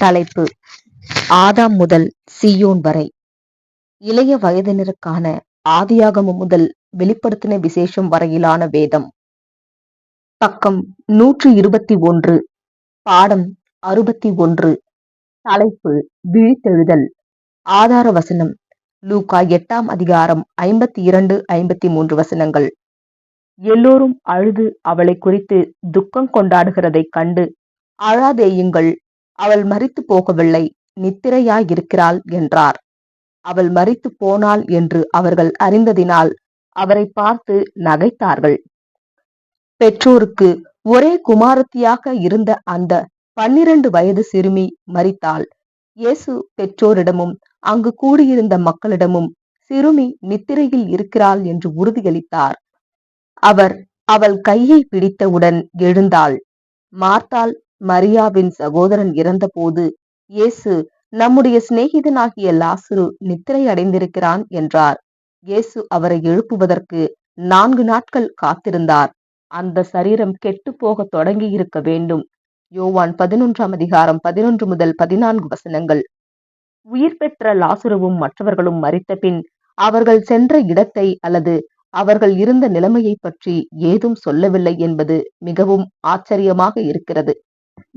தலைப்பு: ஆதாம் முதல் சீயோன் வரை. இளைய வயதினருக்கான ஆதியாகமம் முதல் வெளிப்படுத்தின விசேஷம் வரையிலான வேதம். பக்கம் 121. பாடம் 61. தலைப்பு: விழித்தெழுதல். ஆதார வசனம்: லூக்கா 8ஆம் அதிகாரம் 52-53 வசனங்கள். எல்லோரும் அழுது அவளை குறித்து துக்கம் கொண்டாடுகிறதைக் கண்டு, அழாதேயுங்கள், அவள் மரித்து போகவில்லை, நித்திரையாயிருக்கிறாள் என்றார். அவள் மரித்து போனாள் என்று அவர்கள் அறிந்ததினால் அவரை பார்த்து நகைத்தார்கள். பெற்றோருக்கு ஒரே குமாரத்தியாக இருந்த அந்த 12 வயது சிறுமி மரித்தாள். இயேசு பெற்றோரிடமும் அங்கு கூடியிருந்த மக்களிடமும் சிறுமி நித்திரையில் இருக்கிறாள் என்று உறுதியளித்தார். அவர் அவள் கையை பிடித்தவுடன் எழுந்தாள். மார்த்தாள் மரியாவின் சகோதரன் இறந்தபோது இயேசு, நம்முடைய சிநேகிதனாகிய லாசரு நித்திரை அடைந்திருக்கிறான் என்றார். இயேசு அவரை எழுப்புவதற்கு 4 நாட்கள் காத்திருந்தார். அந்த சரீரம் கெட்டு போக தொடங்கி இருக்க வேண்டும். யோவான் 11ஆம் அதிகாரம் 11 முதல் 14 வசனங்கள். உயிர் பெற்ற லாசருவும் மற்றவர்களும் மரித்த பின் அவர்கள் சென்ற இடத்தை அல்லது அவர்கள் இருந்த நிலைமையை பற்றி ஏதும் சொல்லவில்லை என்பது மிகவும் ஆச்சரியமாக இருக்கிறது.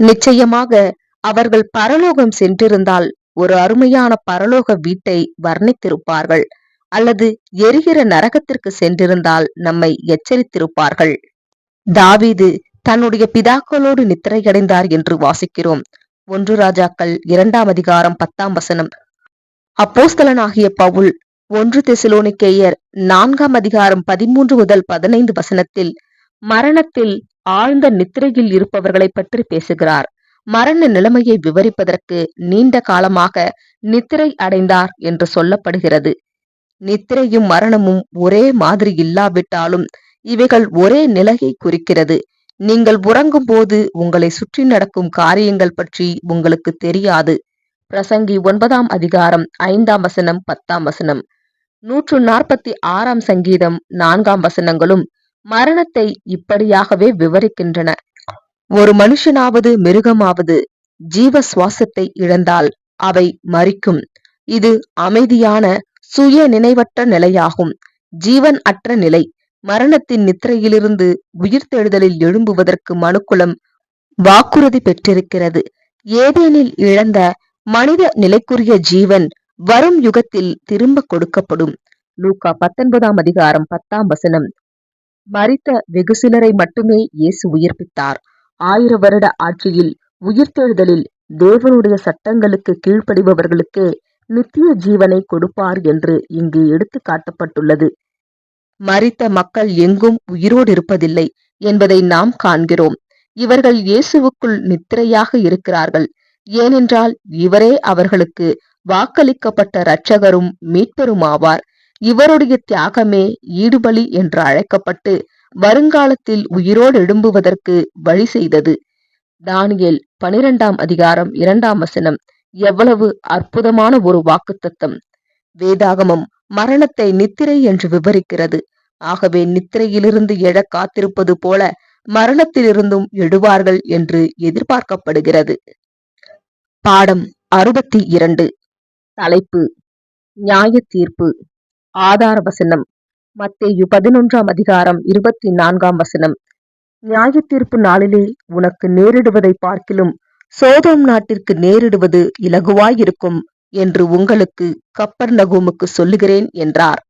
நிச்சயமாக அவர்கள் பரலோகம் சென்றிருந்தால் ஒரு அருமையான பரலோக வீட்டை வர்ணித்திருப்பார்கள், அல்லது எரிகிற நரகத்திற்கு சென்றிருந்தால் நம்மை எச்சரித்திருப்பார்கள். தாவீது தன்னுடைய பிதாக்களோடு நித்திரையடைந்தார் என்று வாசிக்கிறோம். 1 ராஜாக்கள் 2ஆம் அதிகாரம் 10ஆம் வசனம். அப்போஸ்தலனாகிய பவுல் 1 தெசலோனிக்கேயர் 4ஆம் அதிகாரம் 13 முதல் 15 வசனத்தில் மரணத்தில் ஆழ்ந்த நித்திரையில் இருப்பவர்களை பற்றி பேசுகிறார். மரண நிலைமையை விவரிப்பதற்கு நீண்ட காலமாக நித்திரை அடைந்தார் என்று சொல்லப்படுகிறது. நித்திரையும் மரணமும் ஒரே மாதிரி இல்லாவிட்டாலும் இவைகள் ஒரே நிலையை குறிக்கிறது. நீங்கள் உறங்கும் போது உங்களை சுற்றி நடக்கும் காரியங்கள் பற்றி உங்களுக்கு தெரியாது. பிரசங்கி 9ஆம் அதிகாரம் 5ஆம் வசனம் 10ஆம் வசனம். 146ஆம் சங்கீதம் 4ஆம் வசனங்களும் மரணத்தை இப்படியாகவே விவரிக்கின்றன. ஒரு மனுஷனாவது மிருகமாவது ஜீவ சுவாசத்தை இழந்தால் அவை மரிக்கும். இது அமைதியான சுய நினைவற்ற நிலையாகும். ஜீவன் அற்ற நிலை. மரணத்தின் நித்திரையிலிருந்து உயிர்த்தெழுதலில் எழும்புவதற்கு மனுக்குலம் வாக்குறுதி பெற்றிருக்கிறது. ஏதேனில் இழந்த மனித நிலைக்குரிய ஜீவன் வரும் யுகத்தில் திரும்ப கொடுக்கப்படும். லூக்கா 19ஆம் அதிகாரம் 10ஆம் வசனம். மரித்த வெகு சிலரை மட்டுமே இயேசு உயிர்ப்பித்தார். 1000 வருட ஆட்சியில் உயிர்த்தெழுதலில் தேவனுடைய சட்டங்களுக்கு கீழ்ப்படிபவர்களுக்கே நித்திய ஜீவனை கொடுப்பார் என்று இங்கு எடுத்து காட்டப்பட்டுள்ளது. மரித்த மக்கள் எங்கும் உயிரோடு இருப்பதில்லை என்பதை நாம் காண்கிறோம். இவர்கள் இயேசுவுக்குள் நித்திரையாக இருக்கிறார்கள். ஏனென்றால் இவரே அவர்களுக்கு வாக்களிக்கப்பட்ட இரட்சகரும் மீட்பருமாவார். இவருடைய தியாகமே ஈடுபலி என்று அழைக்கப்பட்டு வருங்காலத்தில் உயிரோடு எழும்புவதற்கு வழி செய்தது. தானியேல் 12ஆம் அதிகாரம் 2ஆம் வசனம். எவ்வளவு அற்புதமான ஒரு வாக்குத்தத்தம்! வேதாகமம் மரணத்தை நித்திரை என்று விவரிக்கிறது. ஆகவே நித்திரையிலிருந்து எழ காத்திருப்பது போல மரணத்திலிருந்தும் எழுவார்கள் என்று எதிர்பார்க்கப்படுகிறது. பாடம் 62. தலைப்பு: நியாய தீர்ப்பு. ஆதார வசனம்: மத்தேயு 11ஆம் அதிகாரம் 24ஆம் வசனம். நியாய தீர்ப்பு நாளிலே உனக்கு நேரிடுவதை பார்க்கிலும் சோதோம் நாட்டிற்கு நேரிடுவது இலகுவாயிருக்கும் என்று உங்களுக்கு கப்பர்நகூமுக்கு சொல்லுகிறேன் என்றார்.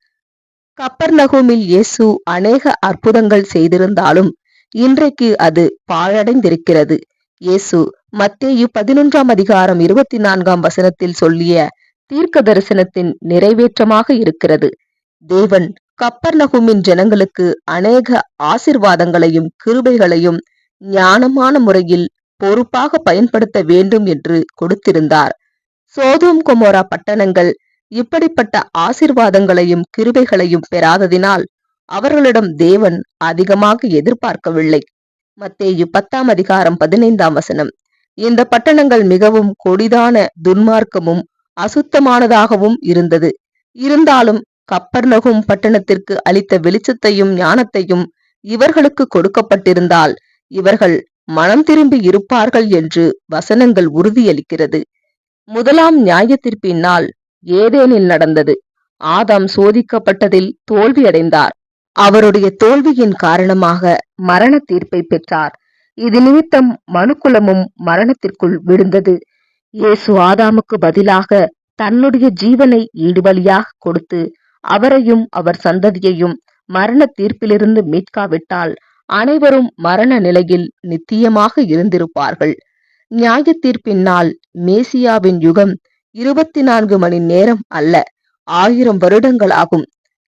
கப்பர்நகூமில் இயேசு அநேக அற்புதங்கள் செய்திருந்தாலும் இன்றைக்கு அது பாழடைந்திருக்கிறது. இயேசு மத்தேயு 11ஆம் அதிகாரம் 24ஆம் வசனத்தில் சொல்லிய தீர்க்க தரிசனத்தின் நிறைவேற்றமாக இருக்கிறது. தேவன் கப்பர்நகூமின் ஜனங்களுக்கு அநேக ஆசீர்வாதங்களையும் கிருபைகளையும் ஞானமான முறையில் பொறுப்பாக பயன்படுத்த வேண்டும் என்று கொடுத்திருந்தார். சோதோம் கொமோரா பட்டணங்கள் இப்படிப்பட்ட ஆசீர்வாதங்களையும் கிருபைகளையும் பெறாததினால் அவர்களிடம் தேவன் அதிகமாக எதிர்பார்க்கவில்லை. மத்தேயு 10ஆம் அதிகாரம் 15ஆம் வசனம். இந்த பட்டணங்கள் மிகவும் கொடிதான துன்மார்க்கமும் அசுத்தமானதாகவும் இருந்தது. இருந்தாலும் கப்பர்நகூம் பட்டணத்திற்கு அளித்த வெளிச்சத்தையும் ஞானத்தையும் இவர்களுக்கு கொடுக்கப்பட்டிருந்தால் இவர்கள் மனம் திரும்பி இருப்பார்கள் என்று வசனங்கள் உறுதியளிக்கிறது. முதலாம் நியாயத்தீர்ப்பின் நாள் ஏதேனில் நடந்தது. ஆதாம் சோதிக்கப்பட்டதில் தோல்வியடைந்தார். அவருடைய தோல்வியின் காரணமாக மரண தீர்ப்பை பெற்றார். இது நிமித்தம் மனுக்குலமும் மரணத்திற்குள் விழுந்தது. இயேசு ஆதாமுக்கு பதிலாக தன்னுடைய ஜீவனை ஈடுபலியாக கொடுத்து அவரையும் அவர் சந்ததியையும் மரண தீர்ப்பிலிருந்து மீட்காவிட்டால் அனைவரும் மரண நிலையில் நித்தியமாக இருந்திருப்பார்கள். நியாய தீர்ப்பின் நாள் மேசியாவின் யுகம் 24 மணி நேரம் அல்ல, 1000 வருடங்களாகும்.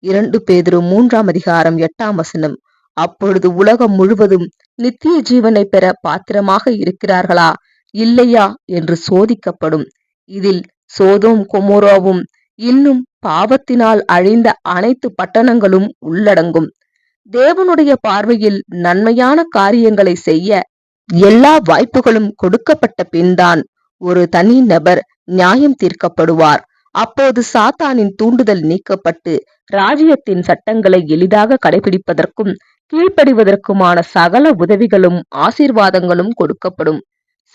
2 பேதுரு 3:8. அப்பொழுது உலகம் முழுவதும் நித்திய ஜீவனை பெற பாத்திரமாக இருக்கிறார்களா இல்லையா என்று சோதிக்கப்படும். இதில் சோதோம் கொமோராவும் இன்னும் பாவத்தினால் அழிந்த அனைத்து பட்டணங்களும் உள்ளடங்கும். தேவனுடைய பார்வையில் நன்மையான காரியங்களை செய்ய எல்லா வாய்ப்புகளும் கொடுக்கப்பட்ட பின்தான் ஒரு தனி நபர் நியாயம் தீர்க்கப்படுவார். அப்போது சாத்தானின் தூண்டுதல் நீக்கப்பட்டு ராஜ்யத்தின் சட்டங்களை எளிதாக கடைபிடிப்பதற்கும் கீழ்ப்படிவதற்குமான சகல உதவிகளும் ஆசீர்வாதங்களும் கொடுக்கப்படும்.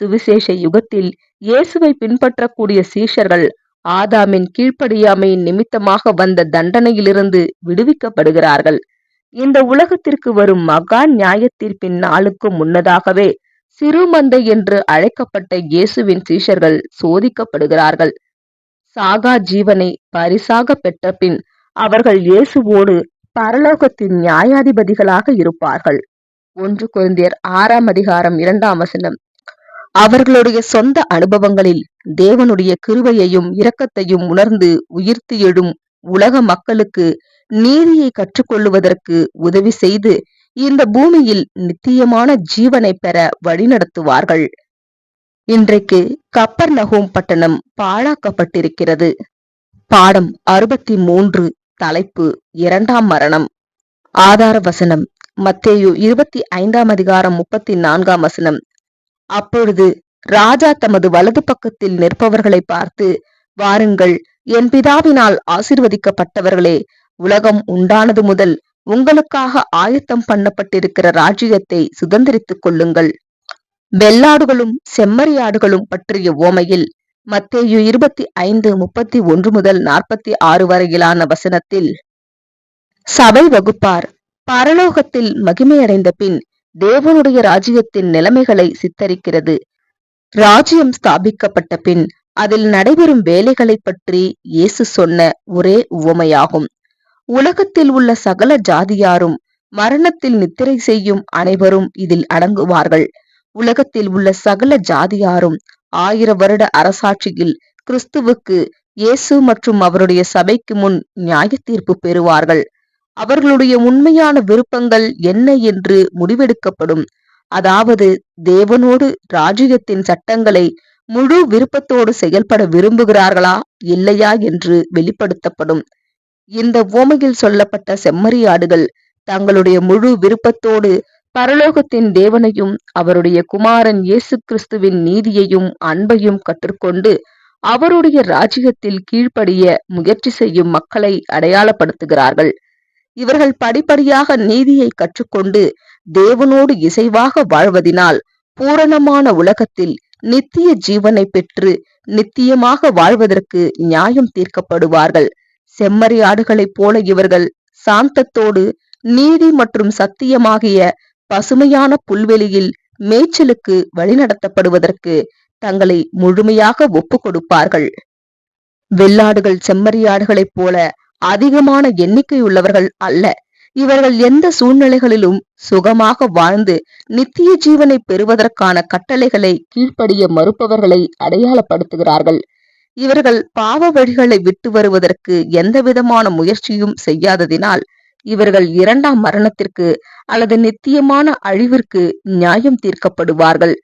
சுவிசேஷ யுகத்தில் இயேசுவை பின்பற்றக்கூடிய சீஷர்கள் ஆதாமின் கீழ்ப்படியாமையின் நிமித்தமாக வந்த தண்டனையிலிருந்து விடுவிக்கப்படுகிறார்கள். இந்த உலகத்திற்கு வரும் மகா நியாய தீர்ப்பின் நாளுக்கு முன்னதாகவே சிறுமந்தை என்று அழைக்கப்பட்ட இயேசுவின் சீஷர்கள் சோதிக்கப்படுகிறார்கள். சாகா ஜீவனை பரிசாக பெற்ற பின் அவர்கள் இயேசுவோடு பரலோகத்தின் நியாயாதிபதிகளாக இருப்பார்கள். 1 கொரிந்தியர் 6:2. அவர்களுடைய சொந்த அனுபவங்களில் தேவனுடைய கிருபையையும் இரக்கத்தையும் உணர்ந்து உயிர்த்து எழும் உலக மக்களுக்கு நீதியை கற்றுக்கொள்ளுவதற்கு உதவி செய்து இந்த பூமியில் நித்தியமான ஜீவனை பெற வழிநடத்துவார்கள். இன்றைக்கு கப்பர்நகூம் பட்டணம் பாழாக்கப்பட்டிருக்கிறது. பாடம் 63. தலைப்பு 2ஆம் மரணம். ஆதார வசனம் மத்தேயு 25:34. அப்பொழுது ராஜா தமது வலது பக்கத்தில் நிற்பவர்களை பார்த்து, வாருங்கள், என் பிதாவினால் ஆசீர்வதிக்கப்பட்டவர்களே, உலகம் உண்டானது முதல் உங்களுக்காக ஆயத்தம் பண்ணப்பட்டிருக்கிற ராஜ்யத்தை சுதந்திரித்துக் கொள்ளுங்கள். வெள்ளாடுகளும் செம்மறியாடுகளும் பற்றிய உவமையில் மத்தேயு 25:31-46 வரையிலான வசனத்தில் சபை வகுப்பார் பரலோகத்தில் மகிமையடைந்த பின் தேவனுடைய ராஜ்யத்தின் நிலைமைகளை சித்தரிக்கிறது. ராஜ்யம் ஸ்தாபிக்கப்பட்ட பின் அதில் நடைபெறும் வேலைகளை பற்றி இயேசு சொன்ன ஒரே உவமையாகும். உலகத்தில் உள்ள சகல ஜாதியாரும் மரணத்தில் நித்திரை செய்யும் அனைவரும் இதில் அடங்குவார்கள். உலகத்தில் உள்ள சகல ஜாதியாரும் 1000 வருட அரசாட்சியில் கிறிஸ்துவுக்கு, இயேசு மற்றும் அவருடைய சபைக்கு முன் நியாய தீர்ப்பு பெறுவார்கள். அவர்களுடைய உண்மையான விருப்பங்கள் என்ன என்று முடிவெடுக்கப்படும். அதாவது தேவனோடு ராஜ்யத்தின் சட்டங்களை முழு விருப்பத்தோடு செயல்பட விரும்புகிறார்களா இல்லையா என்று வெளிப்படுத்தப்படும். இந்த உவமையில் சொல்லப்பட்ட செம்மறியாடுகள் தங்களுடைய முழு விருப்பத்தோடு பரலோகத்தின் தேவனையும் அவருடைய குமாரன் இயேசு கிறிஸ்துவின் நீதியையும் அன்பையும் கற்றுக்கொண்டு அவருடைய ராஜ்யத்தில் கீழ்ப்படிய முயற்சி செய்யும் மக்களை அடையாளப்படுத்துகிறார்கள். இவர்கள் படிப்படியாக நீதியை கற்றுக்கொண்டு தேவனோடு இசைவாக வாழ்வதினால் பூரணமான உலகத்தில் நித்திய ஜீவனை பெற்று நித்தியமாக வாழ்வதற்கு நியாயம் தீர்க்கப்படுவார்கள். செம்மறியாடுகளைப் போல இவர்கள் சாந்தத்தோடு நீதி மற்றும் சத்தியமாகிய பசுமையான புல்வெளியில் மேய்ச்சலுக்கு வழிநடத்தப்படுவதற்கு தங்களை முழுமையாக ஒப்பு கொடுப்பார்கள். வெள்ளாடுகள் செம்மறியாடுகளைப் போல அதிகமான எண்ணிக்கையுள்ளவர்கள் அல்ல. இவர்கள் எந்த சூழ்நிலைகளிலும் சுகமாக வாழ்ந்து நித்திய ஜீவனை பெறுவதற்கான கட்டளைகளை கீழ்ப்படிய மறுப்பவர்களை அடையாளப்படுத்துகிறார்கள். இவர்கள் பாவ வழிகளை விட்டு வருவதற்கு எந்தவிதமான முயற்சியும் செய்யாததினால் இவர்கள் 2ஆம் மரணத்திற்கு அல்லது நித்தியமான அழிவிற்கு நியாயம் தீர்க்கப்படுவார்கள்.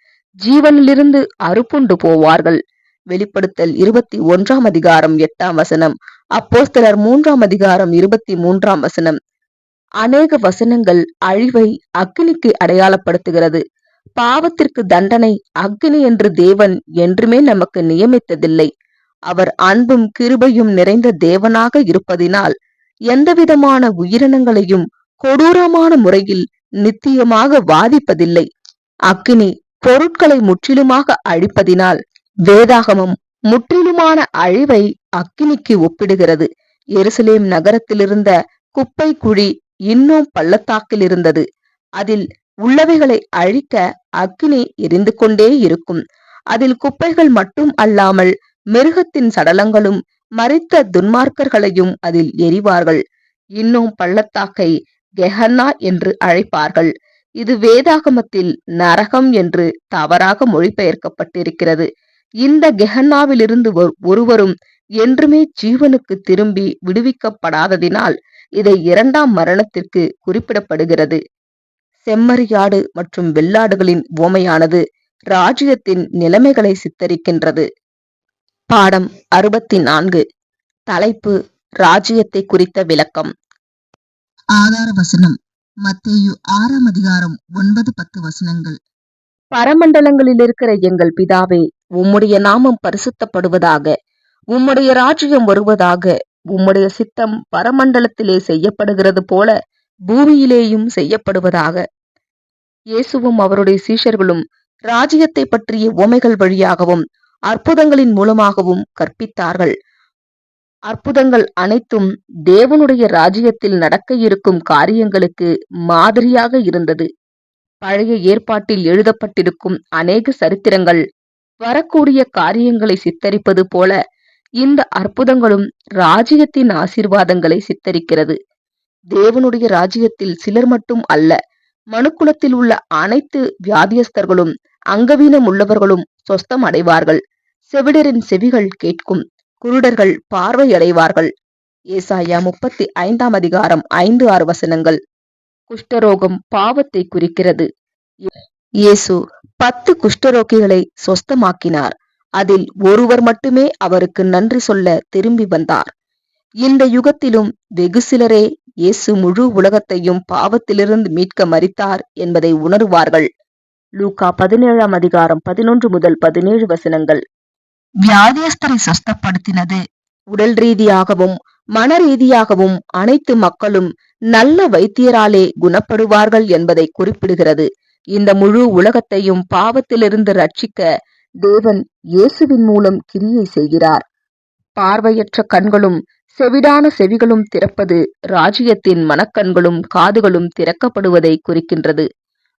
ஜீவனிலிருந்து அறுப்புண்டு போவார்கள். வெளிப்படுத்தல் 21:8. அப்போஸ்தலர் 3:23. அநேக வசனங்கள் அழிவை அக்கினிக்கு அடையாளப்படுத்துகிறது. பாவத்திற்கு தண்டனை அக்கினி என்று தேவன் என்றுமே நமக்கு நியமித்ததில்லை. அவர் அன்பும் கிருபையும் நிறைந்த தேவனாக இருப்பதினால் எந்தவிதமான உயிரினங்களையும் கொடூரமான முறையில் நித்தியமாக வாதிப்பதில்லை. அக்கினி பொருட்களை முற்றிலுமாக அழிப்பதினால் வேதாகமம் முற்றிலுமான அழிவை அக்கினிக்கு ஒப்பிடுகிறது. எருசலேம் நகரத்தில் இருந்த குப்பை குழி இன்னும் பள்ளத்தாக்கில் இருந்தது. அதில் உள்ளவைகளை அழிக்க அக்கினி எரிந்து கொண்டே இருக்கும். அதில் குப்பைகள் மட்டும் அல்லாமல் மிருகத்தின் சடலங்களும் மரித்த துன்மார்க்கர்களையும் அதில் எரிவார்கள். இன்னும் பள்ளத்தாக்கை கெஹன்னா என்று அழைப்பார்கள். இது வேதாகமத்தில் நரகம் என்று தவறாக மொழிபெயர்க்கப்பட்டிருக்கிறது. இந்த கெஹன்னாவிலிருந்து ஒருவரும் என்றுமே ஜீவனுக்கு திரும்பி விடுவிக்கப்படாததினால் இதை இரண்டாம் மரணத்திற்கு குறிப்பிடப்படுகிறது. செம்மறியாடு மற்றும் வெள்ளாடுகளின் உவமையானது ராஜ்யத்தின் நிலைமைகளை சித்தரிக்கின்றது. பாடம் 64. தலைப்பு ராஜ்யத்தை குறித்த விளக்கம். ஆதார வசனம் மத்தேயு 6ஆம் அதிகாரம் 9-10 வசனங்கள். பரமண்டலங்களில் இருக்கிற எங்கள் பிதாவே, உம்முடைய நாமம் பரிசுத்தப்படுவதாக, உம்முடைய ராஜ்யம் வருவதாக, உம்முடைய சித்தம் பரமண்டலத்திலே செய்யப்படுகிறது போல பூமியிலேயும் செய்யப்படுவதாக. இயேசுவும் அவருடைய சீஷர்களும் ராஜ்யத்தை பற்றிய உவமைகள் வழியாகவும் அற்புதங்களின் மூலமாகவும் கற்பித்தார்கள். அற்புதங்கள் அனைத்தும் தேவனுடைய ராஜ்யத்தில் நடக்க இருக்கும் காரியங்களுக்கு மாதிரியாக இருந்தது. பழைய ஏற்பாட்டில் எழுதப்பட்டிருக்கும் அநேக சரித்திரங்கள் வரக்கூடிய காரியங்களை சித்தரிப்பது போல இந்த அற்புதங்களும் ராஜ்யத்தின் ஆசீர்வாதங்களை சித்தரிக்கிறது. தேவனுடைய ராஜ்யத்தில் சிலர் மட்டும் அல்ல, மனுக்குலத்தில் உள்ள அனைத்து வியாதியஸ்தர்களும் அங்கவீனம் உள்ளவர்களும் சொஸ்தம் அடைவார்கள். செவிடரின் செவிகள் கேட்கும், குருடர்கள் பார்வையடைவார்கள். ஏசாயா 35ஆம் அதிகாரம் 5-6 வசனங்கள். குஷ்டரோகம் பாவத்தை குறிக்கிறது. இயேசு 10 குஷ்டரோகிகளை சொஸ்தமாக்கினார். அதில் ஒருவர் மட்டுமே அவருக்கு நன்றி சொல்ல திரும்பி வந்தார். இந்த யுகத்திலும் வெகு சிலரே இயேசு முழு உலகத்தையும் பாவத்திலிருந்து மீட்க மரித்தார் என்பதை உணர்வார்கள். லூக்கா 17ஆம் அதிகாரம் 11-17 வசனங்கள். வியாதியஸ்தரை சொஸ்தப்படுத்தினது உடல் ரீதியாகவும் மன ரீதியாகவும் அனைத்து மக்களும் நல்ல வைத்தியராலே குணப்படுவார்கள் என்பதை குறிப்பிடுகிறது. இந்த முழு உலகத்தையும் பாவத்திலிருந்து ரட்சிக்க தேவன் இயேசுவின் மூலம் கிரியை செய்கிறார். பார்வையற்ற கண்களும் செவிடான செவிகளும் திறப்பது ராஜ்யத்தின் மனக்கண்களும் காதுகளும் திறக்கப்படுவதை குறிக்கின்றது.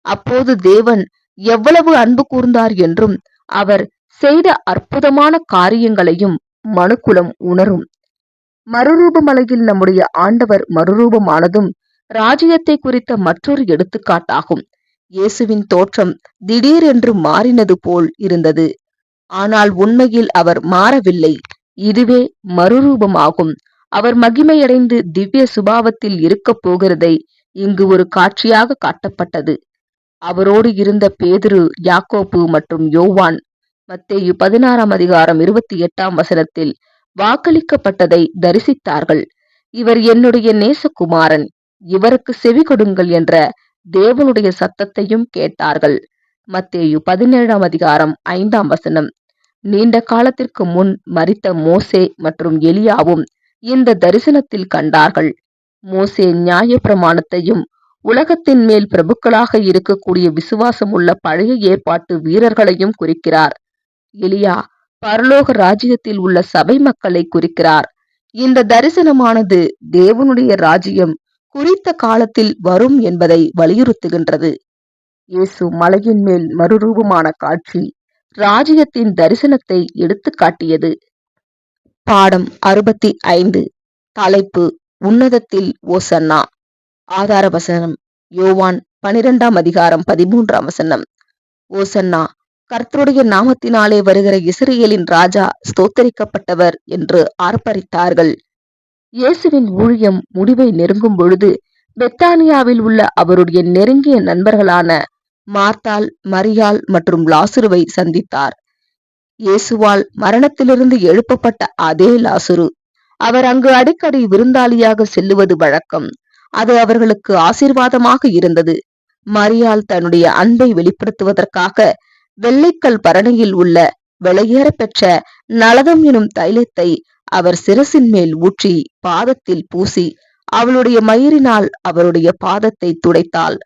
அப்போது தேவன் எவ்வளவு அன்பு கூர்ந்தார் என்றும் அவர் செய்த அற்புதமான காரியங்களையும் மனுக்குலம் உணரும். மறுரூபமலையில் நம்முடைய ஆண்டவர் மறுரூபமானதும் ராஜ்யத்தை குறித்த மற்றொரு எடுத்துக்காட்டாகும். இயேசுவின் தோற்றம் திடீரென்று மாறினது போல் இருந்தது. ஆனால் உண்மையில் அவர் மாறவில்லை. இதுவே மறுரூபமாகும். அவர் மகிமையடைந்து திவ்ய சுபாவத்தில் இருக்கப் போகிறதை இங்கு ஒரு காட்சியாக காட்டப்பட்டது. அவரோடு இருந்த பேதுரு, யாக்கோப்பு மற்றும் யோவான் மத்தேயு 16ஆம் அதிகாரம் 28ஆம் வசனத்தில் வாக்களிக்கப்பட்டதை தரிசித்தார்கள். இவர் என்னுடைய நேசகுமாரன், இவருக்கு செவி கொடுங்கள் என்ற தேவனுடைய சத்தத்தையும் கேட்டார்கள். மத்தேயு 17ஆம் அதிகாரம் 5ஆம் வசனம். நீண்ட காலத்திற்கு முன் மரித்த மோசே மற்றும் எலியாவும் இந்த தரிசனத்தில் கண்டார்கள். மோசே நியாயப்பிரமாணத்தையும் உலகத்தின் மேல் பிரபுக்களாக இருக்கக்கூடிய விசுவாசம் உள்ள பழைய ஏற்பாட்டு வீரர்களையும் குறிக்கிறார். எலியா பரலோக ராஜ்யத்தில் உள்ள சபை மக்களை குறிக்கிறார். இந்த தரிசனமானது தேவனுடைய ராஜ்யம் குறித்த காலத்தில் வரும் என்பதை வலியுறுத்துகின்றது. இயேசு மலையின் மேல் மறுரூபமான காட்சி ராஜ்யத்தின் தரிசனத்தை எடுத்து காட்டியது. பாடம் 65. தலைப்பு உன்னதத்தில் ஓசன்னா. ஆதார வசனம் யோவான் 12ஆம் அதிகாரம் 13ஆம் வசனம். ஓசன்னா, கர்த்தருடைய நாமத்தினாலே வருகிற இஸ்ரவேலின் ராஜா ஸ்தோத்தரிக்கப்பட்டவர் என்று ஆர்ப்பரித்தார்கள். இயேசுவின் ஊழியம் முடிவை நெருங்கும் பொழுது பெத்தானியாவில் உள்ள அவருடைய நெருங்கிய நண்பர்களான மார்த்தாள், மரியாள் மற்றும் லாசுருவை சந்தித்தார். இயேசுவால் மரணத்திலிருந்து எழுப்பப்பட்ட அதே லாசுரு. அவர் அங்கு அடிக்கடி விருந்தாளியாக செல்லுவது வழக்கம். அது அவர்களுக்கு ஆசீர்வாதமாக இருந்தது. மரியாள் தன்னுடைய அன்பை வெளிப்படுத்துவதற்காக வெள்ளைக்கல் பரணியில் உள்ள விலையேற பெற்ற நலதம் எனும் தைலத்தை அவர் சிரசின் மேல் ஊற்றி பாதத்தில் பூசி அவளுடைய மயிரினால் அவருடைய பாதத்தை துடைத்தாள்.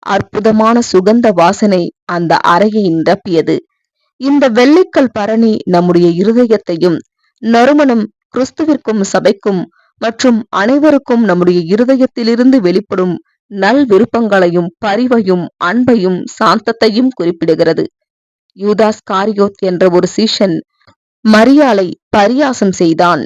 அற்புதமான சுகந்த வாசனை அந்த அறையை நிரப்பியது. இந்த வெள்ளைக்கல் பரணி நம்முடைய இருதயத்தையும், நறுமணம் கிறிஸ்துவிற்கும் சபைக்கும் மற்றும் அனைவருக்கும் நம்முடைய இருதயத்திலிருந்து வெளிப்படும் நல் விருப்பங்களையும், பரிவையும், அன்பையும், சாந்தத்தையும் குறிப்பிடுகிறது. யூதாஸ் காரியோத் என்ற ஒரு சீஷன் மரியாளை பரியாசம் செய்தான்.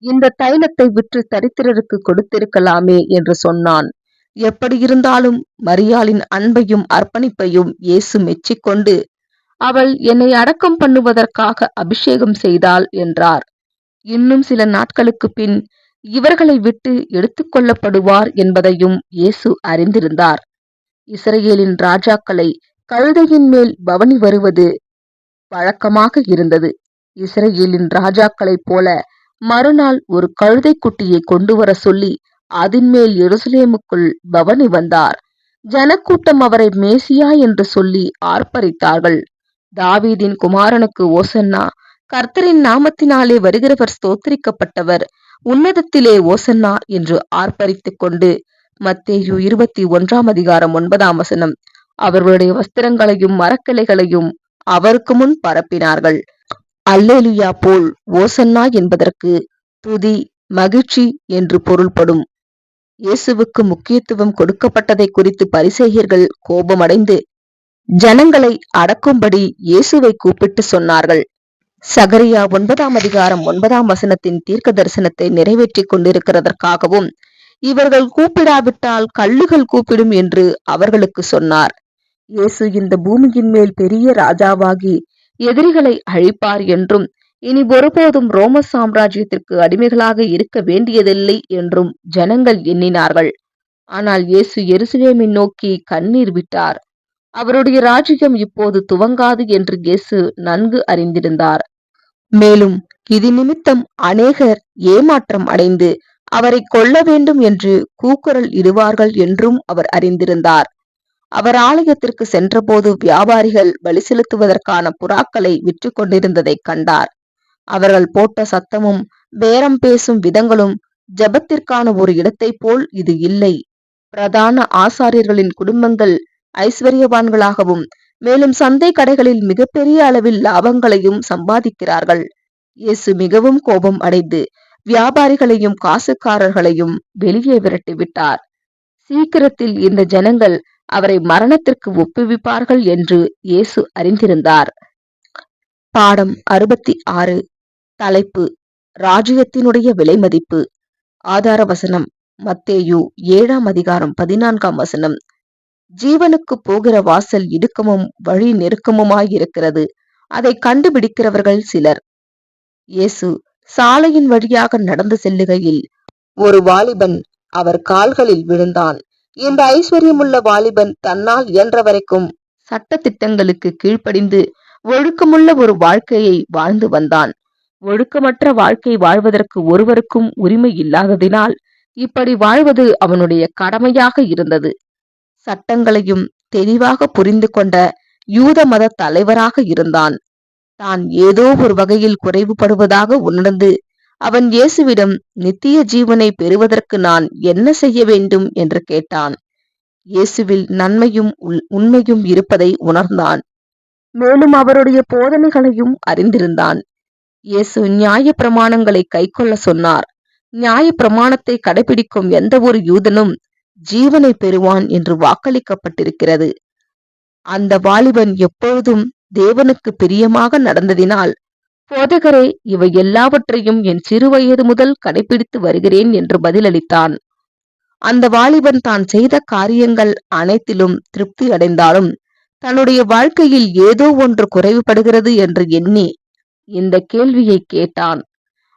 இந்த தைலத்தை விற்று தரித்திரருக்கு கொடுத்திருக்கலாமே என்று சொன்னான். எப்படி இருந்தாலும் மரியாளின் அன்பையும் அர்ப்பணிப்பையும் இயேசு மெச்சிக்கொண்டு, அவள் என்னை அடக்கம் பண்ணுவதற்காக அபிஷேகம் செய்தாள் என்றார். இன்னும் சில நாட்களுக்கு பின் இவர்களை விட்டு எடுத்துக்கொள்ளப்படுவார் என்பதையும் இயேசு அறிந்திருந்தார். இஸ்ரவேலின் ராஜாக்களை கழுதையின் மேல் பவனி வருவது வழக்கமாக இருந்தது. இஸ்ரவேலின் ராஜாக்களைப் போல மறுநாள் ஒரு கழுதை குட்டியை கொண்டு வர சொல்லி அதன் மேல் எருசலேமுக்குள் பவனி வந்தார். ஜனக்கூட்டம் அவரை மேசியா என்று சொல்லி ஆர்ப்பரித்தார்கள். தாவீதின் குமாரனுக்கு ஓசன்னா, கர்த்தரின் நாமத்தினாலே வருகிறவர் ஸ்தோத்திரிக்கப்பட்டவர், உன்னதத்திலே ஓசன்னா என்று ஆர்ப்பரித்துக் கொண்டு மத்தேயு 21:9 அவர்களுடைய வஸ்திரங்களையும் மரக்கிளைகளையும் அவருக்கு முன் பரப்பினார்கள். அல்லேலுயா போல் ஓசன்னா என்பதற்கு துதி, மகிழ்ச்சி என்று பொருள்படும். இயேசுவுக்கு முக்கியத்துவம் கொடுக்கப்பட்டதை குறித்து பரிசேயர்கள் கோபமடைந்து ஜனங்களை அடக்கும்படி இயேசுவை கூப்பிட்டு சொன்னார்கள். சகரியா 9:9 தீர்க்க தரிசனத்தை நிறைவேற்றிக் கொண்டிருக்கிறதற்காகவும் இவர்கள் கூப்பிடாவிட்டால் கல்லுகள் கூப்பிடும் என்று அவர்களுக்கு சொன்னார். இயேசு இந்த பூமியின் மேல் பெரிய ராஜாவாகி எதிரிகளை அழிப்பார் என்றும், இனி ஒருபோதும் ரோம சாம்ராஜ்யத்திற்கு அடிமைகளாக இருக்க வேண்டியதில்லை என்றும் ஜனங்கள் எண்ணினார்கள். ஆனால் இயேசு எருசலேமை நோக்கி கண்ணீர் விட்டார். அவருடைய ராஜ்யம் இப்போது துவங்காது என்று இயேசு நன்கு அறிந்திருந்தார். மேலும் இது நிமித்தம் அநேகர் ஏமாற்றம் அடைந்து அவரை கொல்ல வேண்டும் என்று கூக்குரல் இடுவார்கள் என்றும் அவர் அறிந்திருந்தார். அவர் ஆலயத்திற்கு சென்றபோது வியாபாரிகள் பலி செலுத்துவதற்கான புறாக்களை விற்று கொண்டிருந்ததை கண்டார். அவர்கள் போட்ட சத்தமும் பேரம் பேசும் விதங்களும் ஜெபத்திற்கான ஒரு இடத்தை போல் இது இல்லை. பிரதான ஆசாரியர்களின் குடும்பங்கள் ஐஸ்வர்யவான்களாகவும் மேலும் சந்தை கடைகளில் மிகப்பெரிய அளவில் லாபங்களையும் சம்பாதிக்கிறார்கள். இயேசு மிகவும் கோபம் அடைந்து வியாபாரிகளையும் காசுக்காரர்களையும் வெளியே விரட்டிவிட்டார். சீக்கிரத்தில் இந்த ஜனங்கள் அவரை மரணத்திற்கு ஒப்புவிப்பார்கள் என்று இயேசு அறிந்திருந்தார். பாடம் 66. தலைப்பு: ராஜ்யத்தினுடைய விலைமதிப்பு. ஆதார வசனம்: மத்தேயு 7:14. ஜீவனுக்கு போகிற வாசல் இடுக்கமும் வழி நெருக்கமுமாயிருக்கிறது, அதை கண்டுபிடிக்கிறவர்கள் சிலர். இயேசு சாலையின் வழியாக நடந்து செல்லுகையில் ஒரு வாலிபன் அவர் கால்களில் விழுந்தான். இந்த ஐஸ்வர்யமுள்ள வாலிபன் தன்னால் இயன்ற வரைக்கும் சட்ட திட்டங்களுக்கு கீழ்ப்படிந்து ஒழுக்கமுள்ள ஒரு வாழ்க்கையை வாழ்ந்து வந்தான். ஒழுக்கமற்ற வாழ்க்கை வாழ்வதற்கு ஒருவருக்கும் உரிமை இல்லாததினால் இப்படி வாழ்வது அவனுடைய கடமையாக இருந்தது. சட்டங்களையும் தெளிவாக புரிந்து கொண்ட யூத மத தலைவராக இருந்தான். தான் ஏதோ ஒரு வகையில் குறைவுபடுவதாக உணர்ந்து அவன் இயேசுவிடம் நித்திய ஜீவனை பெறுவதற்கு நான் என்ன செய்ய வேண்டும் என்று கேட்டான். இயேசுவில் நன்மையும் உண்மையும் இருப்பதை உணர்ந்தான். மேலும் அவருடைய போதனைகளையும் அறிந்திருந்தான். இயேசு நியாய பிரமாணங்களை கைக்கொள்ள சொன்னார். நியாய பிரமாணத்தை கடைபிடிக்கும் எந்த ஒரு யூதனும் ஜீவனை பெறுவான் என்று வாக்களிக்கப்பட்டிருக்கிறது. அந்த வாலிபன் எப்பொழுதும் தேவனுக்கு பிரியமாக நடந்ததினால், போதகரே, இவை எல்லாவற்றையும் என் சிறுவயது முதல் கடைபிடித்து வருகிறேன் என்று பதிலளித்தான். அந்த வாலிபன் தான் செய்த காரியங்கள் அனைத்திலும் திருப்தி அடைந்தாலும் தன்னுடைய வாழ்க்கையில் ஏதோ ஒன்று குறைவுபடுகிறது என்று எண்ணி இந்த கேள்வியை கேட்டான்.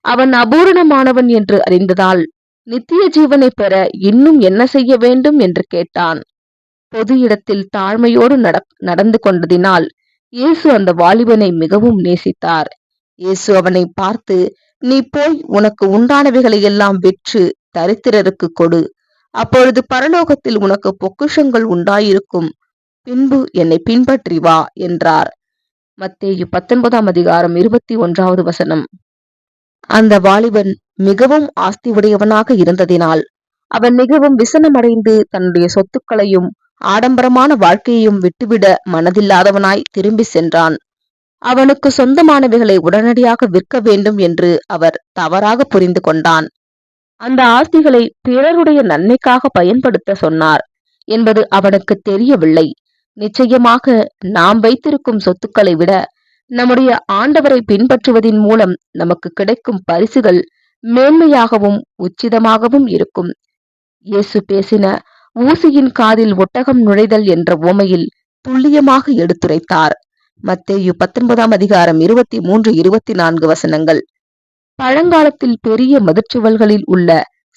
அவன் அபூரணமானவன் என்று அறிந்ததால் நித்திய ஜீவனை பெற இன்னும் என்ன செய்ய வேண்டும் என்று கேட்டான். பொது இடத்தில் தாழ்மையோடு நடந்து கொண்டதினால் இயேசு அந்த வாலிபனை மிகவும் நேசித்தார். இயேசு அவனை பார்த்து, நீ போய் உனக்கு உண்டானவைகளை எல்லாம் விற்று தரித்திரருக்கு கொடு, அப்பொழுது பரலோகத்தில் உனக்கு பொக்கிஷங்கள் உண்டாயிருக்கும், பின்பு என்னை பின்பற்றி வா என்றார். மத்தேயு 19:21. அந்த வாலிபன் மிகவும் ஆஸ்தி உடையவனாக இருந்ததினால் அவன் மிகவும் விசனமடைந்து தன்னுடைய சொத்துக்களையும் ஆடம்பரமான வாழ்க்கையையும் விட்டுவிட மனதில்லாதவனாய் திரும்பி சென்றான். அவனுக்கு சொந்தமானவைகளை உடனடியாக விற்க வேண்டும் என்று அவர் தவறாக புரிந்து கொண்டான். அந்த ஆஸ்திகளை பிறருடைய நன்மைக்காக பயன்படுத்த சொன்னார் என்பது அவனுக்கு தெரியவில்லை. நிச்சயமாக நாம் வைத்திருக்கும் சொத்துக்களை விட நம்முடைய ஆண்டவரை பின்பற்றுவதின் மூலம் நமக்கு கிடைக்கும் பரிசுகள் மேன்மையாகவும் உச்சிதமாகவும் இருக்கும். இயேசு பேசின ஊசியின் காதில் ஒட்டகம் நுழைதல் என்ற உவமையில் துல்லியமாக எடுத்துரைத்தார். மத்தேயு 19:23-24 வசனங்கள். பழங்காலத்தில் பெரிய மதிர்ச்சுவல்களில் உள்ள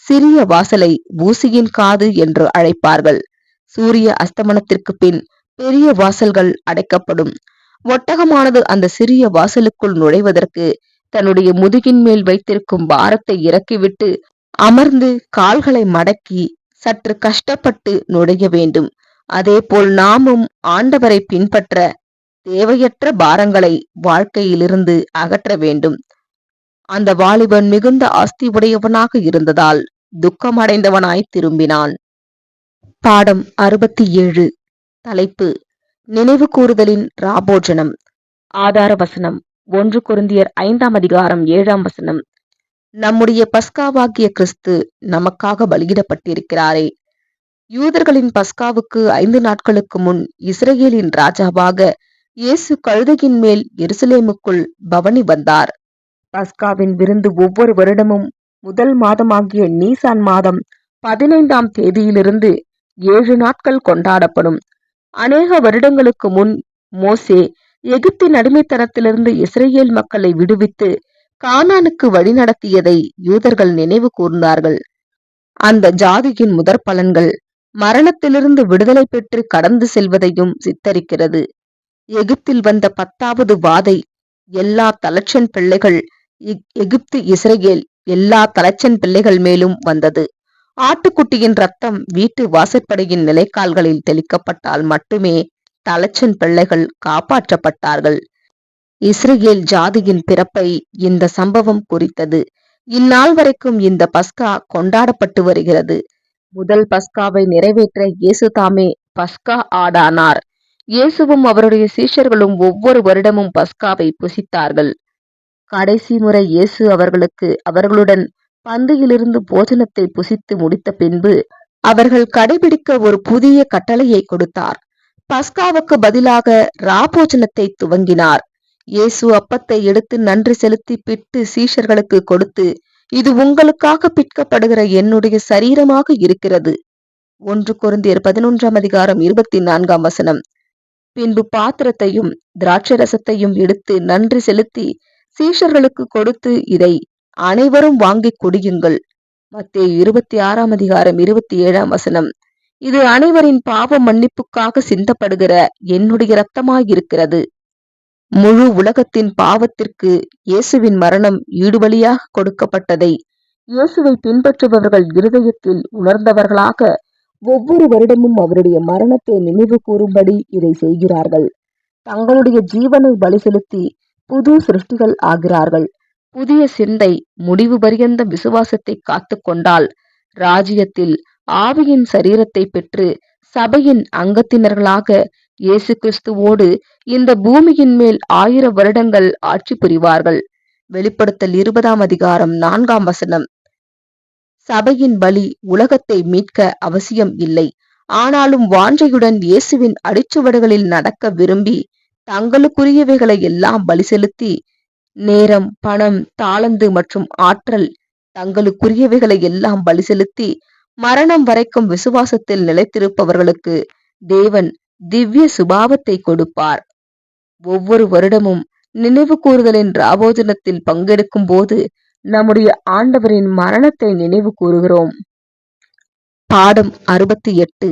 சிறிய வாசலை ஊசியின் காது என்று அழைப்பார்கள். சூரிய அஸ்தமனத்திற்கு பின் பெரிய வாசல்கள் அடைக்கப்படும். ஒட்டகமானது அந்த சிறிய வாசலுக்குள் நுழைவதற்கு தன்னுடைய முதுகின் மேல் வைத்திருக்கும் பாரத்தை இறக்கிவிட்டு அமர்ந்து கால்களை மடக்கி சற்று கஷ்டப்பட்டு நுழைய வேண்டும். அதேபோல் நாமும் ஆண்டவரை பின்பற்ற தேவையற்ற பாரங்களை வாழ்க்கையிலிருந்து அகற்ற வேண்டும். அந்த வாலிபன் மிகுந்த ஆஸ்தி உடையவனாக இருந்ததால் துக்கமடைந்தவனாய் திரும்பினான். பாடம் 67. தலைப்பு: நினைவு கூறுதலின் ராபோஜனம். ஆதார வசனம்: 1 கொரிந்தியர் 5:7 நம்முடைய பஸ்காவாகிய கிறிஸ்து நமக்காக பலியிடப்பட்டிருக்கிறாரே. யூதர்களின் பஸ்காவுக்கு 5 நாட்களுக்கு முன் இஸ்ரேலின் ராஜாவாக இயேசு கழுதையின் மேல் எருசலேமுக்குள் பவனி வந்தார். பஸ்காவின் விருந்து ஒவ்வொரு வருடமும் முதல் மாதமாகிய நீசான் மாதம் 15ஆம் தேதியிலிருந்து 7 நாட்கள் கொண்டாடப்படும். அநேக வருடங்களுக்கு முன் மோசே எகிப்தின் அடிமைத்தனத்திலிருந்து இஸ்ரேல் மக்களை விடுவித்து கானானுக்கு வழிநடத்தியதை யூதர்கள் நினைவு கூர்ந்தார்கள். அந்த ஜாதியின் முதற் பலன்கள் மரணத்திலிருந்து விடுதலை பெற்று கடந்து செல்வதையும் சித்தரிக்கிறது. எகிப்தில் வந்த 10வது வாதை எல்லா தலைச்சன் பிள்ளைகள் எகிப்து இஸ்ரேல் எல்லா தலைச்சன் பிள்ளைகள் மேலும் வந்தது. ஆட்டுக்குட்டியின் ரத்தம் வீட்டு வாசற்படையின் நிலைக்கால்களில் தெளிக்கப்பட்டால் மட்டுமே தலைச்சன் பிள்ளைகள் காப்பாற்றப்பட்டார்கள். இஸ்ரேல் ஜாதியின் பிறப்பை இந்த சம்பவம் குறித்தது. இந்நாள் வரைக்கும் இந்த பஸ்கா கொண்டாடப்பட்டு வருகிறது. முதல் பஸ்காவை நிறைவேற்ற இயேசு தாமே பஸ்கா ஆடானார். இயேசுவும் அவருடைய சீஷர்களும் ஒவ்வொரு வருடமும் பஸ்காவை புசித்தார்கள். கடைசி முறை இயேசு அவர்களுடன் பந்தியிலிருந்து போஜனத்தை புசித்து முடித்த பின்பு அவர்கள் கடைபிடிக்க ஒரு புதிய கட்டளையை கொடுத்தார். பஸ்காவுக்கு பதிலாக ராபோஜனத்தை துவங்கினார். இயேசு அப்பத்தை எடுத்து நன்றி செலுத்தி பிட்டு சீஷர்களுக்கு கொடுத்து, இது உங்களுக்காக பிற்கப்படுகிற என்னுடைய சரீரமாக இருக்கிறது. 1 கொரிந்தியர் 11:24 பின்பு பாத்திரத்தையும் திராட்சரசத்தையும் எடுத்து நன்றி செலுத்தி சீஷர்களுக்கு கொடுத்து, இதை அனைவரும் வாங்கி குடியுங்கள். மத்தேயு 26:27 இது அனைவரின் பாவ மன்னிப்புக்காக சிந்தப்படுகிற என்னுடைய இரத்தமாயிருக்கிறது. முழு உலகத்தின் பாவத்திற்கு இயேசுவின் மரணம் ஈடுபலியாக கொடுக்கப்பட்டதை இயேசுவை பின்பற்றுபவர்கள் இருதயத்தில் உணர்ந்தவர்களாக ஒவ்வொரு வருடமும் அவருடைய மரணத்தை நினைவு கூறும்படி இதை செய்கிறார்கள். தங்களுடைய ஜீவனை பலி செலுத்தி புது சிருஷ்டிகள் ஆகிறார்கள். புதிய சிந்தை முடிவு பரியந்த விசுவாசத்தை காத்து கொண்டால் ராஜ்யத்தில் ஆவியின் சரீரத்தை பெற்று சபையின் அங்கத்தினர்களாக இயேசு கிறிஸ்துவோடு இந்த பூமியின் மேல் 1000 வருடங்கள் ஆட்சி புரிவார்கள். வெளிப்படுத்தல் 20:4 சபையின் பலி உலகத்தை மீட்க அவசியம் இல்லை. ஆனாலும் வாஞ்சையுடன் இயேசுவின் அடிச்சுவடுகளில் நடக்க விரும்பி தங்களுக்குரியவைகளை எல்லாம் பலி செலுத்தி, நேரம், பணம், தாளந்து மற்றும் ஆற்றல் தங்களுக்குரியவைகளை எல்லாம் பலி செலுத்தி மரணம் வரைக்கும் விசுவாசத்தில் நிலைத்திருப்பவர்களுக்கு தேவன் திவ்ய சுபாவத்தை கொடுப்பார். ஒவ்வொரு வருடமும் நினைவு கூறுதலின் ராபோஜனத்தில் பங்கெடுக்கும் போது நம்முடைய ஆண்டவரின் மரணத்தை நினைவு கூறுகிறோம். பாடம் 68.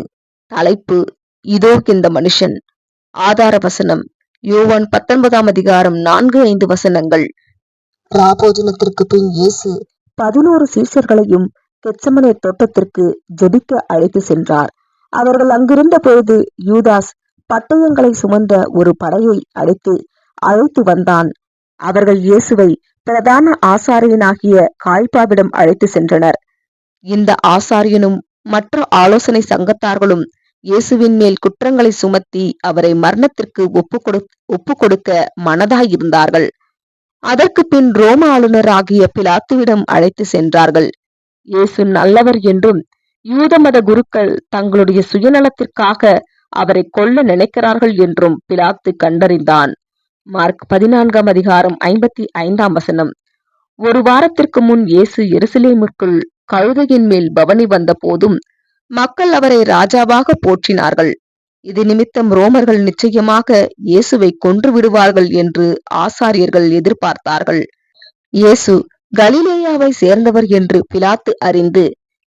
தலைப்பு: இதோ இந்த மனுஷன். ஆதார வசனம்: யோவான் 19:4-5 ராபோஜனத்திற்கு பின் இயேசு 11 சீஷர்களையும் கெத்செமனே தோட்டத்திற்கு ஜெபிக்க அழைத்து சென்றார். அவர்கள் அங்கிருந்த பொழுது யூதாஸ் பட்டயங்களை சுமந்த ஒரு படையை அழைத்து வந்தான். அவர்கள் இயேசுவை பிரதான ஆசாரியனாகிய காய்பாவிடம் அழைத்து சென்றனர். இந்த ஆசாரியனும் மற்ற ஆலோசனை சங்கத்தார்களும் இயேசுவின் மேல் குற்றங்களை சுமத்தி அவரை மரணத்திற்கு ஒப்பு கொடுக்க மனதாயிருந்தார்கள். அதற்கு பின் ரோம ஆளுநர் ஆகிய பிலாத்துவிடம் அழைத்து சென்றார்கள். இயேசு நல்லவர் என்றும் யூத மத குருக்கள் தங்களுடைய சுயநலத்திற்காக அவரை கொல்ல நினைக்கிறார்கள் என்றும் பிலாத்து கண்டறிந்தான். மார்க் 14:55. ஒரு வாரத்திற்கு முன் இயேசு எருசலேமுக்குள் கழுதையின் மேல் பவனி வந்த போதும் மக்கள் அவரை ராஜாவாக போற்றினார்கள். இது நிமித்தம் ரோமர்கள் நிச்சயமாக இயேசுவை கொன்று விடுவார்கள் என்று ஆசாரியர்கள் எதிர்பார்த்தார்கள். இயேசு கலிலேயாவை சேர்ந்தவர் என்று பிலாத்து அறிந்து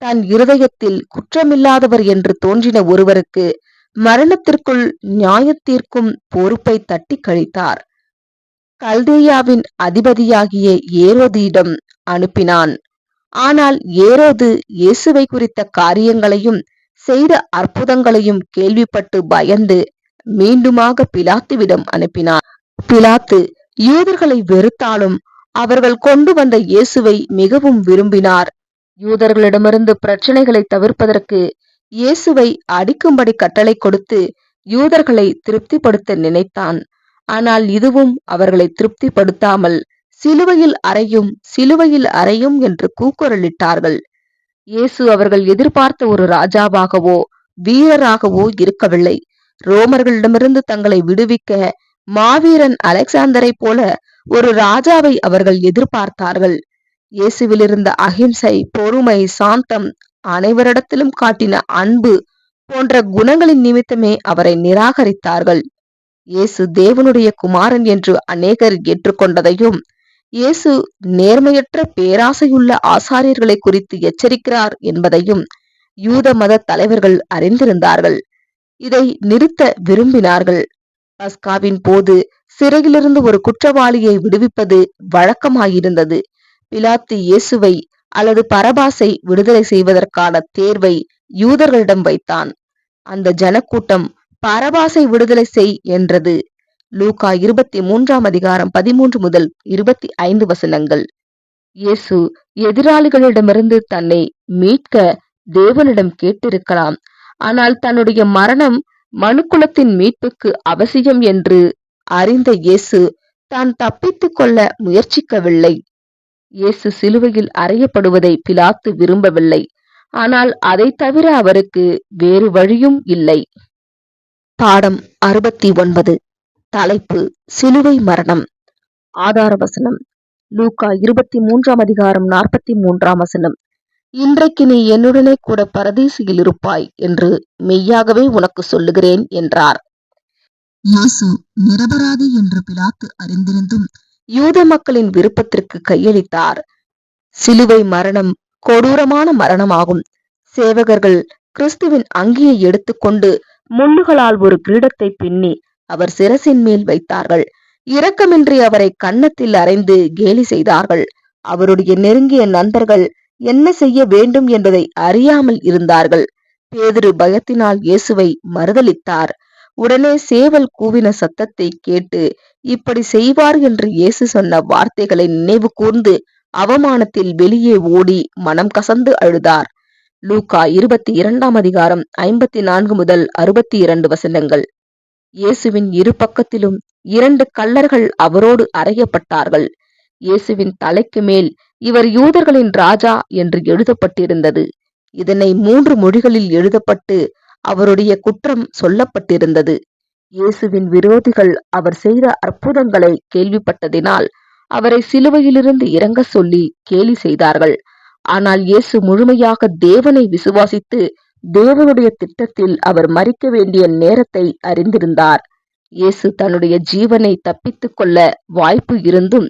தன் இருதயத்தில் குற்றமில்லாதவர் என்று தோன்றின ஒருவருக்கு மரணத்திற்குள் நியாயத்தீர்க்கும் பொறுப்பை தட்டி கழித்தார். கல்தேயாவின் அதிபதியாகிய ஏரோதிடம் அனுப்பினான். ஆனால் ஏரோது இயேசுவை குறித்த காரியங்களையும் செய்த அற்புதங்களையும் கேள்விப்பட்டு பயந்து மீண்டுமாக பிலாத்துவிடம் அனுப்பினார். பிலாத்து யூதர்களை வெறுத்தாலும் அவர்கள் கொண்டு வந்த இயேசுவை மிகவும் விரும்பினார். யூதர்களிடமிருந்து பிரச்சனைகளை தவிர்ப்பதற்கு இயேசுவை அடிக்கும்படி கட்டளை கொடுத்து யூதர்களை திருப்திப்படுத்த நினைத்தான். ஆனால் இதுவும் அவர்களை திருப்திப்படுத்தாமல் சிலுவையில் அறையும், சிலுவையில் அறையும் என்று கூக்குரலிட்டார்கள். இயேசு அவர்கள் எதிர்பார்த்த ஒரு ராஜாவாகவோ வீரராகவோ இருக்கவில்லை. ரோமர்களிடமிருந்து தங்களை விடுவிக்க மாவீரன் அலெக்சாந்தரை போல ஒரு ராஜாவை அவர்கள் எதிர்பார்த்தார்கள். இயேசுவில் இருந்த அகிம்சை, பொறுமை, சாந்தம், அனைவரிடத்திலும் காட்டின அன்பு போன்ற குணங்களின் நிமித்தமே அவரை நிராகரித்தார்கள். இயேசு தேவனுடைய குமாரன் என்று அநேகர் ஏற்றுக்கொண்டதையும் இயேசு நேர்மையற்ற பேராசையுள்ள ஆசாரியர்களை குறித்து எச்சரிக்கிறார் என்பதையும் யூத மத தலைவர்கள் அறிந்திருந்தார்கள். இதை நிறுத்த விரும்பினார்கள். பஸ்காவின் போது சிறையிலிருந்து ஒரு குற்றவாளியை விடுவிப்பது வழக்கமாயிருந்தது. பிலாத்து இயேசுவை அல்லது பரபாசை விடுதலை செய்வதற்கான தேர்வை யூதர்களிடம் வைத்தான். அந்த ஜனக்கூட்டம் பரபாசை விடுதலை செய் என்றது. லூக்கா 23:13-25. இயேசு எதிராளிகளிடமிருந்து தன்னை மீட்க தேவனிடம் கேட்டிருக்கலாம். ஆனால் தன்னுடைய மரணம் மனுக்குலத்தின் மீட்புக்கு அவசியம் என்று அறிந்த இயேசு தான் தப்பித்துக் கொள்ள முயற்சிக்கவில்லை. இயேசு சிலுவையில் அறையப்படுவதை பிலாத்து விரும்பவில்லை. ஆனால் அதை தவிர அவருக்கு வேறு வழியும் இல்லை. பாடம் 69. தலைப்பு: சிலுவை மரணம். ஆதார வசனம்: லூக்கா 23:43. இன்றைக்கு நீ என்னுடனே கூட பரதீசில் இருப்பாய் என்று மெய்யாகவே உனக்கு சொல்லுகிறேன் என்றார். இயேசு நிரபராதி என்று பிலாத்து அறிந்திருந்தும் யூத மக்களின் விருப்பத்திற்கு கையளித்தார். சிலுவை மரணம் கொடூரமான மரணமாகும். சேவகர்கள் கிறிஸ்துவின் அங்கியை எடுத்துக்கொண்டு முள்ளுகளால் ஒரு கிரீடத்தை பின்னி அவர் சிரசின் மேல் வைத்தார்கள். இரக்கமின்றி அவரை கன்னத்தில் அறைந்து கேலி செய்தார்கள். அவருடைய நெருங்கிய நண்பர்கள் என்ன செய்ய வேண்டும் என்பதை அறியாமல் இருந்தார்கள். பேதுரு பயத்தினால் இயேசுவை மறுதலித்தார். உடனே சேவல் கூவின சத்தத்தை கேட்டு இப்படி செய்வார் என்று இயேசு சொன்ன வார்த்தைகளை நினைவு கூர்ந்து அவமானத்தில் வெளியே ஓடி மனம் கசந்து அழுதார். லூக்கா 22:54-62. இயேசுவின் இரு பக்கத்திலும் 2 கள்ளர்கள் அவரோடு அறையப்பட்டார்கள். இயேசுவின் தலைக்கு மேல் இவர் யூதர்களின் ராஜா என்று எழுதப்பட்டிருந்தது. இதனை 3 மொழிகளில் எழுதப்பட்டு அவருடைய குற்றம் சொல்லப்பட்டிருந்தது. இயேசுவின் விரோதிகள் அவர் செய்த அற்புதங்களை கேள்விப்பட்டதினால் அவரை சிலுவையிலிருந்து இறங்க சொல்லி கேலி செய்தார்கள். ஆனால் இயேசு முழுமையாக தேவனை விசுவாசித்து தேவனுடைய திட்டத்தில் அவர் மரிக்க வேண்டிய நேரத்தை அறிந்திருந்தார். இயேசு தன்னுடைய ஜீவனை தப்பித்துக் கொள்ள வாய்ப்பு இருந்தும்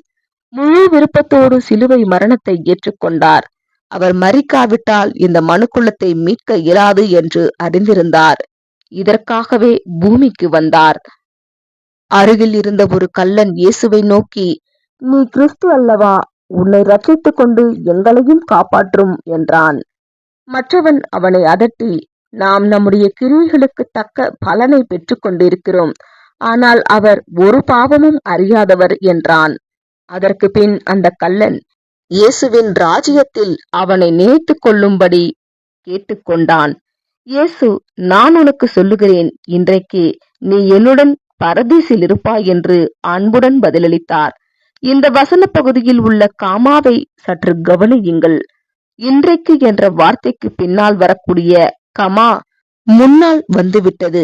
முழு விருப்பத்தோடு சிலுவை மரணத்தை ஏற்றுக்கொண்டார். அவர் மரிக்காவிட்டால் இந்த மனுக்குலத்தை மீட்க இயலாது என்று அறிந்திருந்தார். இதற்காகவே பூமிக்கு வந்தார். அருகில் இருந்த ஒரு கள்ளன் இயேசுவை நோக்கி, நீ கிறிஸ்து அல்லவா? உன்னை ரட்சித்துக் கொண்டு எங்களையும் காப்பாற்றும் என்றான். மற்றவன் அவனை அதட்டி, நாம் நம்முடைய கிரியைகளுக்கு தக்க பலனை பெற்றுக் கொண்டிருக்கிறோம், ஆனால் அவர் ஒரு பாவமும் அறியாதவர் என்றான். அதற்கு பின் அந்த கள்ளன் இயேசுவின் ராஜ்யத்தில் அவனை நினைத்துக் கொள்ளும்படி கேட்டுக்கொண்டான். இயேசு, நான் உனக்கு சொல்லுகிறேன், இன்றைக்கு நீ என்னுடன் பரதீசில் இருப்பாய் என்று அன்புடன் பதிலளித்தார். இந்த வசன பகுதியில் உள்ள காமாவை சற்று கவனியுங்கள். இன்றைக்கு என்ற வார்த்தைக்கு பின்னால் வரக்கூடிய கமா முன்னால் வந்துவிட்டது.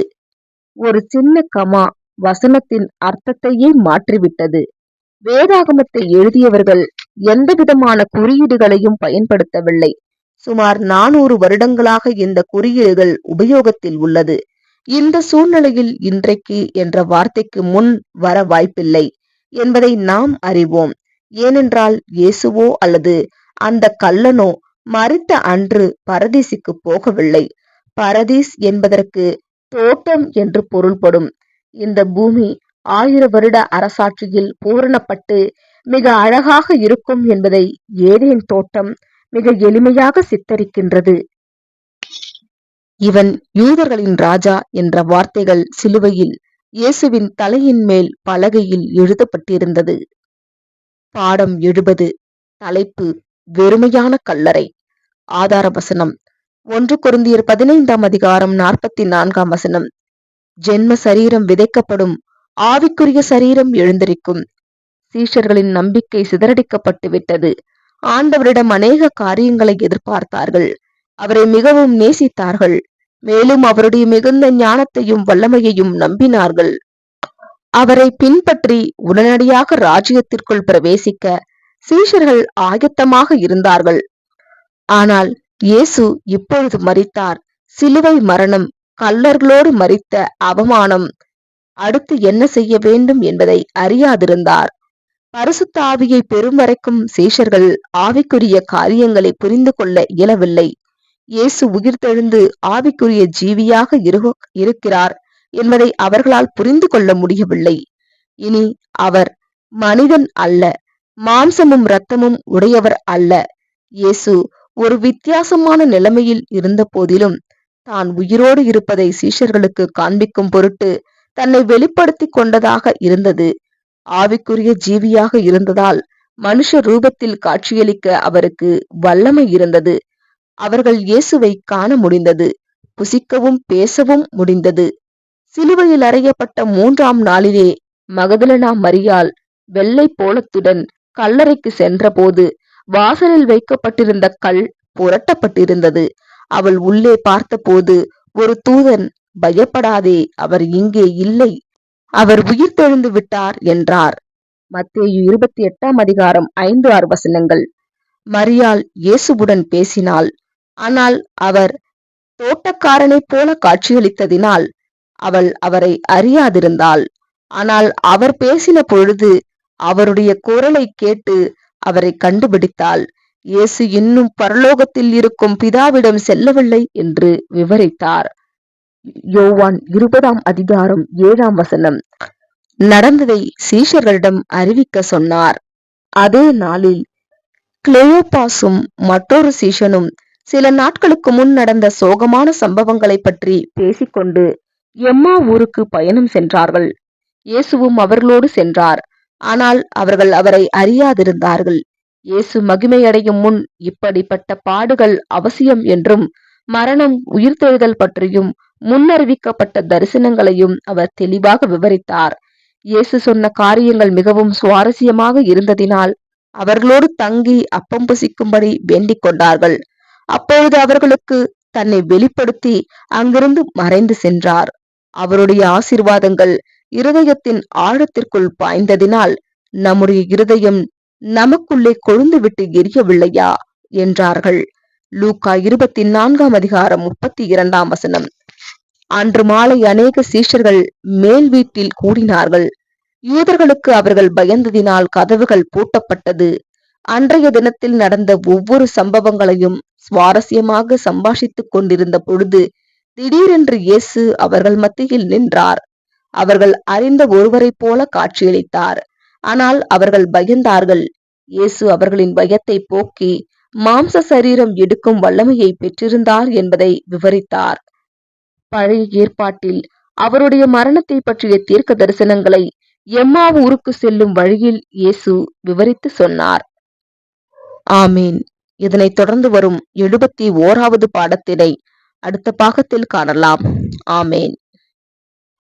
ஒரு சின்ன கமா வசனத்தின் அர்த்தத்தையே மாற்றிவிட்டது. வேதாகமத்தை எழுதியவர்கள் எந்த விதமான குறியீடுகளையும் பயன்படுத்தவில்லை. சுமார் 400 வருடங்களாக இந்த குறியீடுகள் உபயோகத்தில் உள்ளது. இந்த சூழ்நிலையில் இன்றைக்கு என்ற வார்த்தைக்கு முன் வர வாய்ப்பில்லை என்பதை நாம் அறிவோம். ஏனென்றால் இயேசுவோ அல்லது அந்த கள்ளனோ மரித்த அன்று பரதீசுக்கு போகவில்லை. பரதீஸ் என்பதற்கு தோட்டம் என்று பொருள்படும். இந்த பூமி 1000 வருட அரசாட்சியில் பூரணப்பட்டு மிக அழகாக இருக்கும் என்பதை ஏதேன் தோட்டம் மிக எளிமையாக சித்தரிக்கின்றது. இவன் யூதர்களின் ராஜா என்ற வார்த்தைகள் சிலுவையில் இயேசுவின் தலையின் மேல் பலகையில் எழுதப்பட்டிருந்தது. பாடம் 70. தலைப்பு: வெறுமையான கல்லறை. ஆதார வசனம்: 1 கொரிந்தியர் 15 வசனம். ஜென்ம சரீரம் விதைக்கப்படும், ஆவிக்குரிய சரீரம் எழுந்திருக்கும். சீஷர்களின் நம்பிக்கை சிதறடிக்கப்பட்டு விட்டது. ஆண்டவரிடம் அநேக காரியங்களை எதிர்பார்த்தார்கள். அவரை மிகவும் நேசித்தார்கள். மேலும் அவருடைய மிகுந்த ஞானத்தையும் வல்லமையையும் நம்பினார்கள். அவரை பின்பற்றி உடனடியாக ராஜ்யத்திற்குள் பிரவேசிக்க சீஷர்கள் ஆயத்தமாக இருந்தார்கள். ஆனால் இயேசு இப்பொழுது மரித்தார். சிலுவை மரணம், கள்ளர்களோடு மரித்த அவமானம், அடுத்து என்ன செய்ய வேண்டும் என்பதை அறியாதிருந்தார். பரிசுத்த ஆவியை பெறும் வரைக்கும் சீஷர்கள் ஆவிக்குரிய காரியங்களை புரிந்து கொள்ள இயலவில்லை. இயேசு உயிர்த்தெழுந்து ஆவிக்குரிய ஜீவியாக இருக்கிறார் என்பதை அவர்களால் புரிந்து கொள்ள முடியவில்லை. இனி அவர் மனிதன் அல்ல, மாம்சமும் இரத்தமும் உடையவர் அல்ல. இயேசு ஒரு வித்தியாசமான நிலைமையில் இருந்த போதிலும் தான் உயிரோடு இருப்பதை சீஷர்களுக்கு காண்பிக்கும் பொருட்டு தன்னை வெளிப்படுத்தி கொண்டதாக இருந்தது. ஆவிக்குரிய ஜீவியாக இருந்ததால் மனுஷ ரூபத்தில் காட்சியளிக்க அவருக்கு வல்லமை இருந்தது. அவர்கள் இயேசுவை காண முடிந்தது, புசிக்கவும் பேசவும் முடிந்தது. சிலுவையில் அறையப்பட்ட 3ஆம் நாளிலே மகதலேனா மரியாள் வெள்ளை போலத்துடன் கல்லறைக்கு சென்றபோது வாசலில் வைக்கப்பட்டிருந்த கல் புரட்டப்பட்டிருந்தது. அவள் உள்ளே பார்த்தபோது ஒரு தூதன், பயப்படாதே, அவர் இங்கே இல்லை, அவர் உயிர்த்தெழுந்து விட்டார் என்றார். மத்தேயு 28 வசனங்கள். மரியாள் இயேசுவுடன் பேசினாள். ஆனால் அவர் தோட்டக்காரனைப் போல காட்சியளித்ததினால் அவள் அவரை அறியாதிருந்தாள். ஆனால் அவர் பேசின பொழுது அவருடைய குரலை கேட்டு அவரை கண்டுபிடித்தாள். இயேசு இன்னும் பரலோகத்தில் இருக்கும் பிதாவிடம் செல்லவில்லை என்று விவரித்தார். யோவான் 20 வசனம். நடந்ததை சீஷர்களிடம் அறிவிக்க சொன்னார். அதே நாளில் கிளேயோபாசும் மற்றொரு சீஷனும் சில நாட்களுக்கு முன் நடந்த சோகமான சம்பவங்களை பற்றி பேசிக்கொண்டு எம்மா ஊருக்கு பயணம் சென்றார்கள். இயேசுவும் அவர்களோடு சென்றார். ஆனால் அவர்கள் அவரை அறியாதிருந்தார்கள். இயேசு மகிமையடையும் முன் இப்படிப்பட்ட பாடுகள் அவசியம் என்றும் மரணம், உயிர்த்தெழுதல் பற்றியும் முன்னறிவிக்கப்பட்ட தரிசனங்களையும் அவர் தெளிவாக விவரித்தார். இயேசு சொன்ன காரியங்கள் மிகவும் சுவாரஸ்யமாக இருந்ததினால் அவர்களோடு தங்கி அப்பம் புசிக்கும்படி வேண்டிக் கொண்டார்கள். அப்பொழுது அவர்களுக்கு தன்னை வெளிப்படுத்தி அங்கிருந்து மறைந்து சென்றார். அவருடைய ஆசீர்வாதங்கள் இருதயத்தின் ஆழத்திற்குள் பாய்ந்ததினால் நம்முடைய இருதயம் நமக்குள்ளே கொழுந்து விட்டு எரியவில்லையா என்றார்கள். லூக்கா 24 வசனம். அன்று மாலை அநேக சீஷர்கள் மேல் வீட்டில் கூடினார்கள். யூதர்களுக்கு அவர்கள் பயந்ததினால் கதவுகள் பூட்டப்பட்டது. அன்றைய தினத்தில் நடந்த ஒவ்வொரு சம்பவங்களையும் சுவாரஸ்யமாக சம்பாஷித்துக் கொண்டிருந்த பொழுது திடீரென்று இயேசு அவர்கள் மத்தியில் நின்றார். அவர்கள் அறிந்த ஒருவரைப் போல காட்சியளித்தார். ஆனால் அவர்கள் பயந்தார்கள். இயேசு அவர்களின் பயத்தை போக்கி மாம்ச சரீரம் எடுக்கும் வல்லமையை பெற்றிருந்தார் என்பதை விவரித்தார். பழைய ஏற்பாட்டில் அவருடைய மரணத்தை பற்றிய தீர்க்க தரிசனங்களை எம்மா ஊருக்கு செல்லும் வழியில் இயேசு விவரித்து சொன்னார். ஆமீன். இதனைத் தொடர்ந்து வரும் 71வது பாடத்தினை அடுத்த பாகத்தில் காணலாம். ஆமேன்.